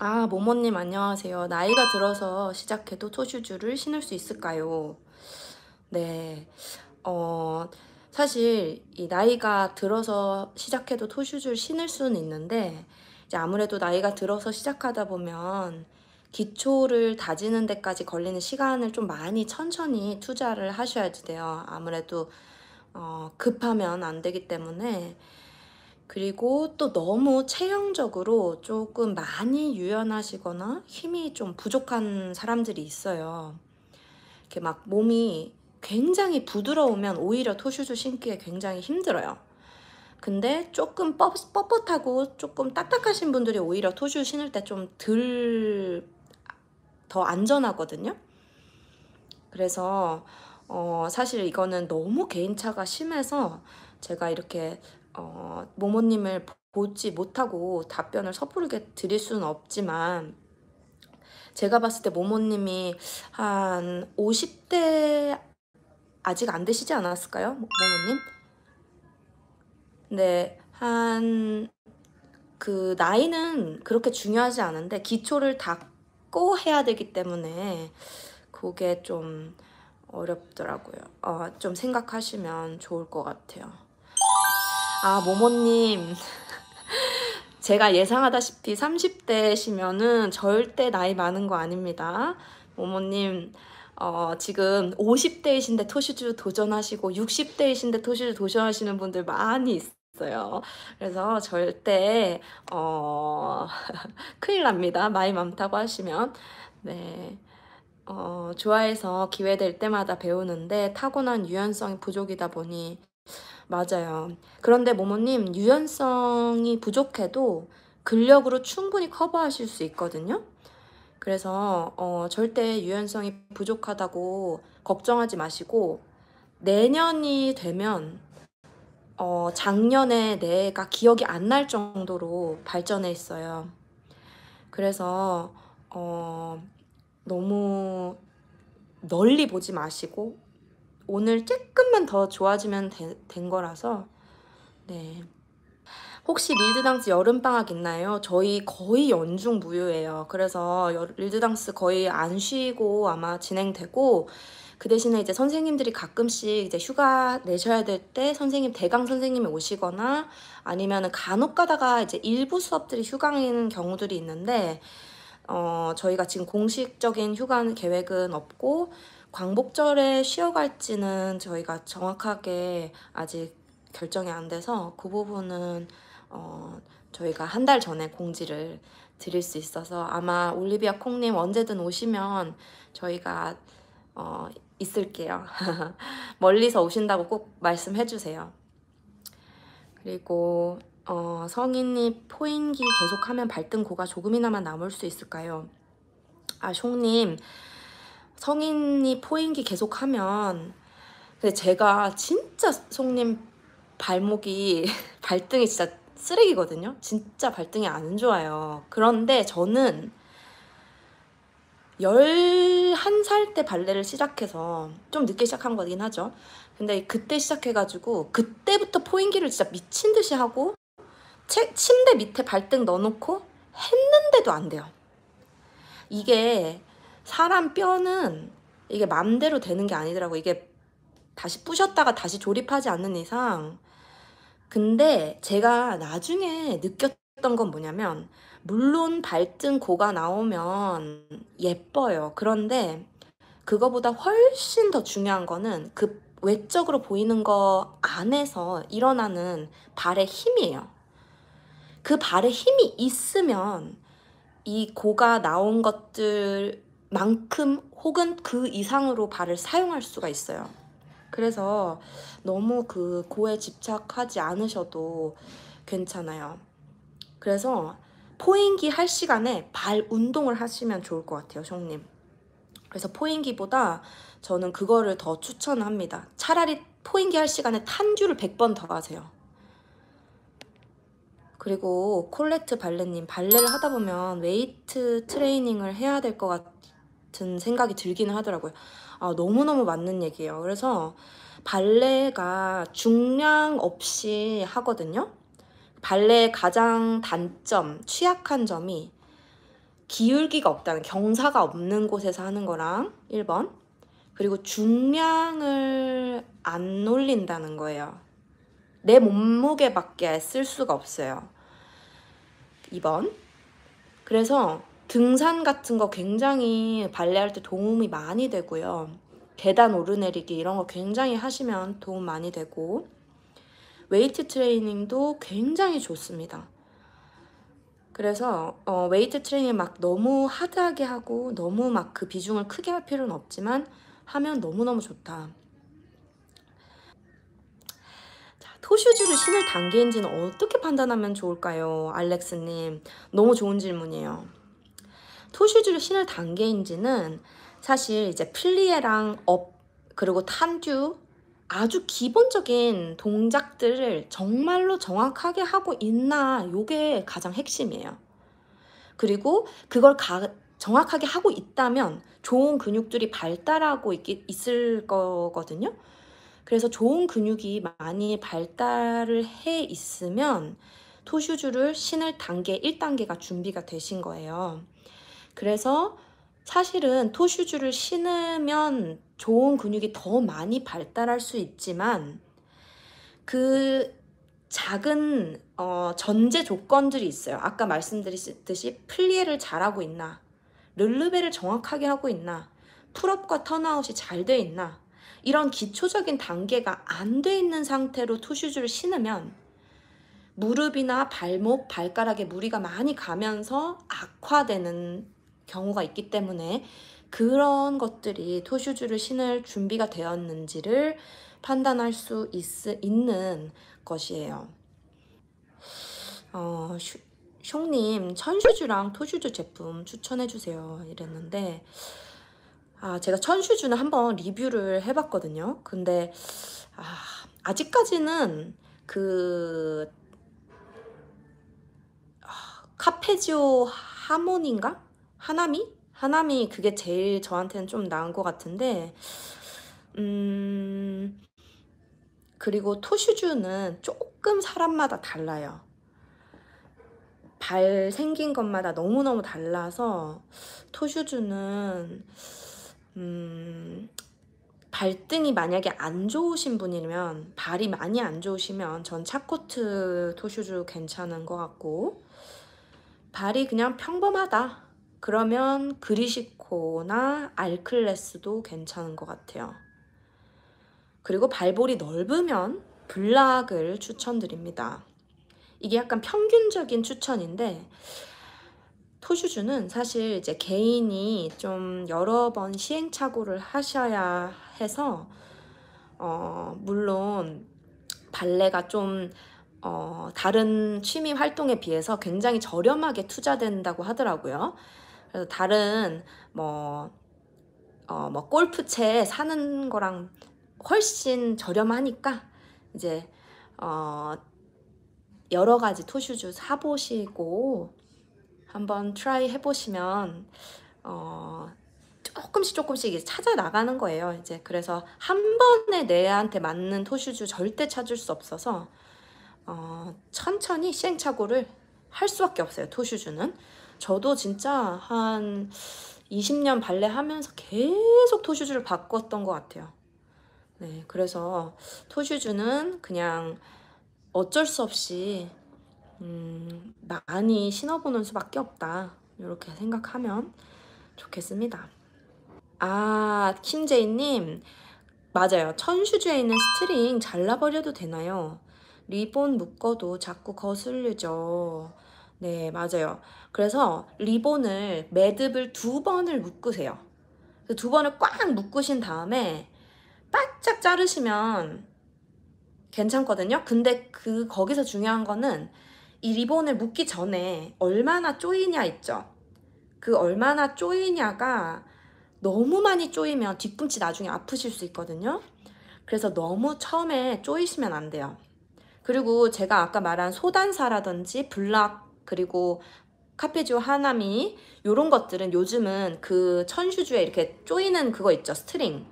모모님 안녕하세요. 나이가 들어서 시작해도 토슈즈를 신을 수 있을까요? 네. 어, 사실 이 나이가 들어서 시작해도 토슈즈를 신을 수는 있는데, 이제 아무래도 나이가 들어서 시작하다 보면 기초를 다지는 데까지 걸리는 시간을 좀 많이 천천히 투자를 하셔야지 돼요. 아무래도 급하면 안 되기 때문에. 그리고 또 너무 체형적으로 조금 많이 유연하시거나 힘이 좀 부족한 사람들이 있어요. 이렇게 막 몸이 굉장히 부드러우면 오히려 토슈즈 신기에 굉장히 힘들어요. 근데 조금 뻣뻣하고 조금 딱딱하신 분들이 오히려 토슈 신을 때 좀 더 안전하거든요. 그래서 사실 이거는 너무 개인차가 심해서 제가 이렇게 모모님을 보지 못하고 답변을 섣부르게 드릴 수는 없지만, 제가 봤을 때 모모님이 한 50대 아직 안 되시지 않았을까요? 모모님? 네, 그 나이는 그렇게 중요하지 않은데 기초를 닦고 해야 되기 때문에 그게 좀 어렵더라고요. 좀 생각하시면 좋을 것 같아요. 모모님, 제가 예상하다시피 30대시면은 절대 나이 많은 거 아닙니다. 모모님, 지금 50대이신데 토슈즈 도전하시고 60대이신데 토슈즈 도전하시는 분들 많이 있어요. 그래서 절대, 큰일 납니다. 나이 많다고 하시면. 네. 좋아해서 기회 될 때마다 배우는데 타고난 유연성이 부족이다 보니. 맞아요. 그런데 모모님, 유연성이 부족해도 근력으로 충분히 커버하실 수 있거든요. 그래서 절대 유연성이 부족하다고 걱정하지 마시고, 내년이 되면 작년에 내가 기억이 안 날 정도로 발전해 있어요. 그래서 너무 널리 보지 마시고 오늘 조금만 더 좋아지면 된 거라서. 네. 혹시 릴드당스 여름방학 있나요? 저희 거의 연중 무휴예요. 그래서 릴드당스 거의 안 쉬고 아마 진행되고, 그 대신에 이제 선생님들이 가끔씩 이제 휴가 내셔야 될 때 선생님, 대강 선생님이 오시거나 아니면은 간혹 가다가 이제 일부 수업들이 휴강인 경우들이 있는데, 저희가 지금 공식적인 휴가 계획은 없고, 광복절에 쉬어갈지는 저희가 정확하게 아직 결정이 안 돼서 그 부분은 저희가 한 달 전에 공지를 드릴 수 있어서, 아마 올리비아 콩님 언제든 오시면 저희가 있을게요. 멀리서 오신다고 꼭 말씀해 주세요. 그리고 성인이 포인기 계속하면 발등고가 조금이나마 남을 수 있을까요? 숑님, 성인이 포인기 계속하면, 근데 제가 진짜 송님 발목이 발등이 진짜 쓰레기거든요. 진짜 발등이 안 좋아요. 그런데 저는 11살 때 발레를 시작해서 좀 늦게 시작한 거긴 하죠. 근데 그때 시작해가지고 그때부터 포인기를 진짜 미친 듯이 하고 침대 밑에 발등 넣어놓고 했는데도 안 돼요. 이게 사람 뼈는 이게 맘대로 되는 게 아니더라고. 이게 다시 부셨다가 다시 조립하지 않는 이상. 근데 제가 나중에 느꼈던 건 뭐냐면, 물론 발등 고가 나오면 예뻐요. 그런데 그거보다 훨씬 더 중요한 거는 그 외적으로 보이는 거 안에서 일어나는 발의 힘이에요. 그 발의 힘이 있으면 이 고가 나온 것들만큼 혹은 그 이상으로 발을 사용할 수가 있어요. 그래서 너무 그 고에 집착하지 않으셔도 괜찮아요. 그래서 포인기 할 시간에 발 운동을 하시면 좋을 것 같아요, 형님. 그래서 포인기보다 저는 그거를 더 추천합니다. 차라리 포인기 할 시간에 탄주를 100번 더 하세요. 그리고 콜레트 발레님, 발레를 하다 보면 웨이트 트레이닝을 해야 될 것 같은 생각이 들기는 하더라고요. 너무너무 맞는 얘기예요. 그래서 발레가 중량 없이 하거든요. 발레의 가장 단점, 취약한 점이 기울기가 없다는, 경사가 없는 곳에서 하는 거랑 1번, 그리고 중량을 안 올린다는 거예요. 내 몸무게밖에 쓸 수가 없어요. 2번. 그래서 등산 같은 거 굉장히 발레할 때 도움이 많이 되고요. 계단 오르내리기 이런 거 굉장히 하시면 도움 많이 되고, 웨이트 트레이닝도 굉장히 좋습니다. 그래서 웨이트 트레이닝 막 너무 하드하게 하고 너무 막 그 비중을 크게 할 필요는 없지만 하면 너무너무 좋다. 자, 토슈즈를 신을 단계인지는 어떻게 판단하면 좋을까요? 알렉스님, 너무 좋은 질문이에요. 토슈즈를 신을 단계인지는 사실 이제 플리에랑 업 그리고 탄듀, 아주 기본적인 동작들을 정말로 정확하게 하고 있나, 요게 가장 핵심이에요. 그리고 그걸 정확하게 하고 있다면 좋은 근육들이 발달하고 있을 거거든요. 그래서 좋은 근육이 많이 발달을 해 있으면 토슈즈를 신을 단계 1단계가 준비가 되신 거예요. 그래서 사실은 토슈즈를 신으면 좋은 근육이 더 많이 발달할 수 있지만 그 작은 전제 조건들이 있어요. 아까 말씀드렸듯이 플리에를 잘하고 있나, 르르베를 정확하게 하고 있나, 풀업과 턴아웃이 잘 돼 있나, 이런 기초적인 단계가 안 돼 있는 상태로 토슈즈를 신으면 무릎이나 발목, 발가락에 무리가 많이 가면서 악화되는 경우가 있기 때문에 그런 것들이 토슈즈를 신을 준비가 되었는지를 판단할 수 있는 것이에요. 숑님, 천슈즈랑 토슈즈 제품 추천해주세요 이랬는데, 제가 천슈즈는 한번 리뷰를 해봤거든요. 근데 아직까지는 그 카페지오 하모니인가? 하나미 그게 제일 저한테는 좀 나은 것 같은데, 그리고 토슈즈는 조금 사람마다 달라요. 발 생긴 것마다 너무너무 달라서 토슈즈는 발등이 만약에 안 좋으신 분이면, 발이 많이 안 좋으시면 전 차코트 토슈즈 괜찮은 것 같고, 발이 그냥 평범하다 그러면 그리시코나 알클레스도 괜찮은 것 같아요. 그리고 발볼이 넓으면 블락을 추천드립니다. 이게 약간 평균적인 추천인데, 토슈즈는 사실 이제 개인이 좀 여러 번 시행착오를 하셔야 해서 물론 발레가 좀 다른 취미 활동에 비해서 굉장히 저렴하게 투자된다고 하더라고요. 그래서 다른 뭐 골프채 사는 거랑 훨씬 저렴하니까 이제 여러 가지 토슈즈 사보시고 한번 트라이 해보시면 조금씩 이제 찾아 나가는 거예요. 이제 그래서 한 번에 내한테 맞는 토슈즈 절대 찾을 수 없어서 천천히 시행착오를 할 수밖에 없어요. 토슈즈는. 저도 진짜 한 20년 발레 하면서 계속 토슈즈를 바꿨던 것 같아요. 네, 그래서 토슈즈는 그냥 어쩔 수 없이 많이 신어보는 수밖에 없다, 이렇게 생각하면 좋겠습니다. 킴제이님, 맞아요. 천슈즈에 있는 스트링 잘라버려도 되나요? 리본 묶어도 자꾸 거슬리죠. 네, 맞아요. 그래서 리본을, 매듭을 2번을 묶으세요. 2번을 꽉 묶으신 다음에 바짝 자르시면 괜찮거든요. 근데 거기서 중요한 거는 이 리본을 묶기 전에 얼마나 조이냐 있죠. 그 얼마나 조이냐가 너무 많이 조이면 뒤꿈치 나중에 아프실 수 있거든요. 그래서 너무 처음에 조이시면 안 돼요. 그리고 제가 아까 말한 소단사라든지 블락, 그리고 카페지오 하나미, 요런 것들은 요즘은 그 천슈즈에 이렇게 조이는 그거 있죠, 스트링.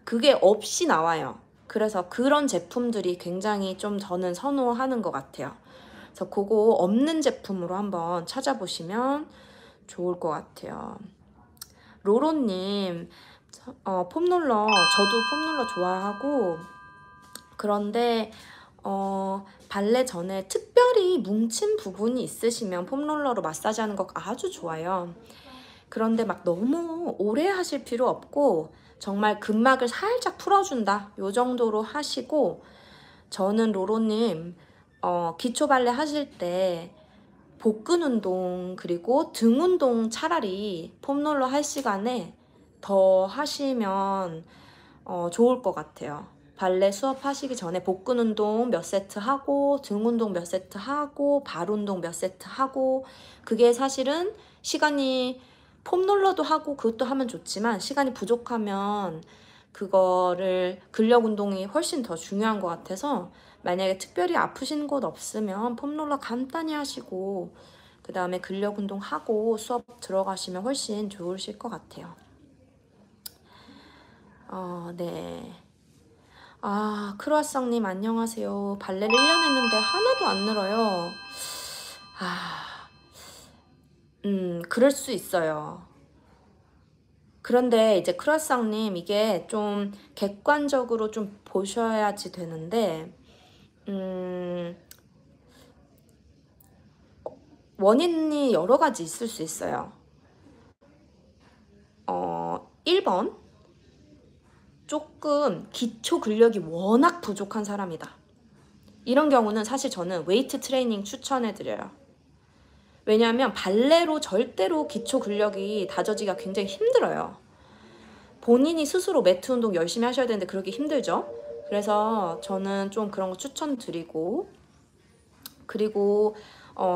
그게 없이 나와요. 그래서 그런 제품들이 굉장히 좀 저는 선호하는 것 같아요. 그래서 그거 없는 제품으로 한번 찾아보시면 좋을 것 같아요. 로로님, 폼롤러, 저도 폼롤러 좋아하고, 그런데 발레 전에 특별히 뭉친 부분이 있으시면 폼롤러로 마사지하는 거 아주 좋아요. 그런데 막 너무 오래 하실 필요 없고 정말 근막을 살짝 풀어준다 요 정도로 하시고, 저는 로로님 기초 발레 하실 때 복근 운동 그리고 등 운동 차라리 폼롤러 할 시간에 더 하시면 좋을 것 같아요. 발레 수업 하시기 전에 복근 운동 몇 세트 하고 등 운동 몇 세트 하고 발 운동 몇 세트 하고, 그게 사실은 시간이 폼롤러도 하고 그것도 하면 좋지만 시간이 부족하면 그거를 근력 운동이 훨씬 더 중요한 것 같아서, 만약에 특별히 아프신 곳 없으면 폼롤러 간단히 하시고 그 다음에 근력 운동 하고 수업 들어가시면 훨씬 좋으실 것 같아요. 네. 크루아상님 안녕하세요. 발레를 1년 했는데 하나도 안 늘어요. 그럴 수 있어요. 그런데 이제 크루아상님, 이게 좀 객관적으로 좀 보셔야지 되는데, 원인이 여러 가지 있을 수 있어요. 1번, 조금 기초 근력이 워낙 부족한 사람이다. 이런 경우는 사실 저는 웨이트 트레이닝 추천해드려요. 왜냐하면 발레로 절대로 기초 근력이 다져지기가 굉장히 힘들어요. 본인이 스스로 매트 운동 열심히 하셔야 되는데 그러기 힘들죠. 그래서 저는 좀 그런 거 추천드리고, 그리고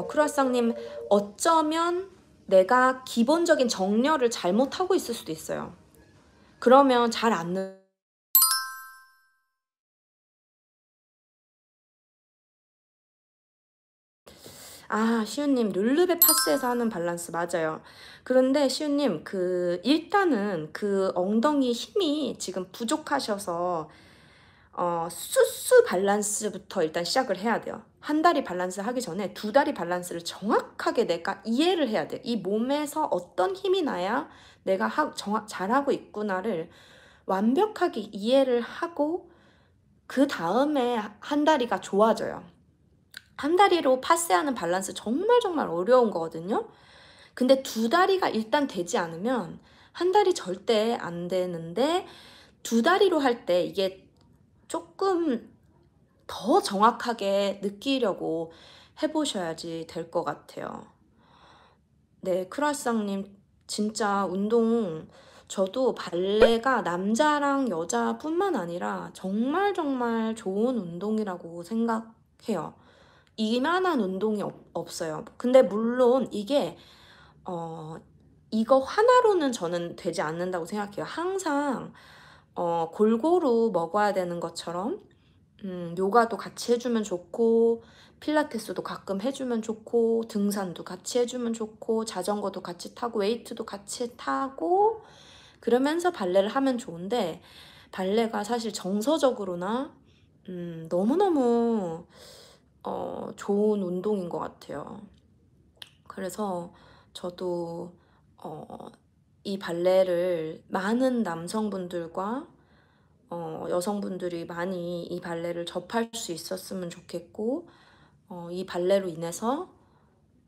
크루아상님, 어쩌면 내가 기본적인 정렬을 잘못하고 있을 수도 있어요. 그러면 잘 안 시우님, 룰루베 파스에서 하는 밸런스 맞아요. 그런데 시우님, 일단은 그 엉덩이 힘이 지금 부족하셔서 수수 밸런스부터 일단 시작을 해야 돼요. 한 다리 밸런스 하기 전에 두 다리 밸런스를 정확하게 내가 이해를 해야 돼. 이 몸에서 어떤 힘이 나야 내가 잘하고 있구나를 완벽하게 이해를 하고, 그 다음에 한 다리가 좋아져요. 한 다리로 파스하는 밸런스 정말 정말 어려운 거거든요. 근데 두 다리가 일단 되지 않으면 한 다리 절대 안 되는데, 두 다리로 할 때 이게 조금 더 정확하게 느끼려고 해보셔야지 될 것 같아요. 네, 크루아상님, 진짜 운동, 저도 발레가 남자랑 여자뿐만 아니라 정말 정말 좋은 운동이라고 생각해요. 이만한 운동이 없어요. 근데 물론 이게 이거 하나로는 저는 되지 않는다고 생각해요. 항상 골고루 먹어야 되는 것처럼 요가도 같이 해주면 좋고, 필라테스도 가끔 해주면 좋고, 등산도 같이 해주면 좋고, 자전거도 같이 타고, 웨이트도 같이 타고, 그러면서 발레를 하면 좋은데, 발레가 사실 정서적으로나 너무너무 좋은 운동인 것 같아요. 그래서 저도 이 발레를 많은 남성분들과 여성분들이 많이 이 발레를 접할 수 있었으면 좋겠고, 이 발레로 인해서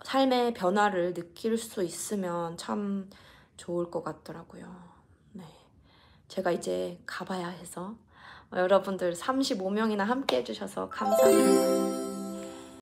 삶의 변화를 느낄 수 있으면 참 좋을 것 같더라고요. 네. 제가 이제 가봐야 해서 여러분들 35명이나 함께 해주셔서 감사합니다.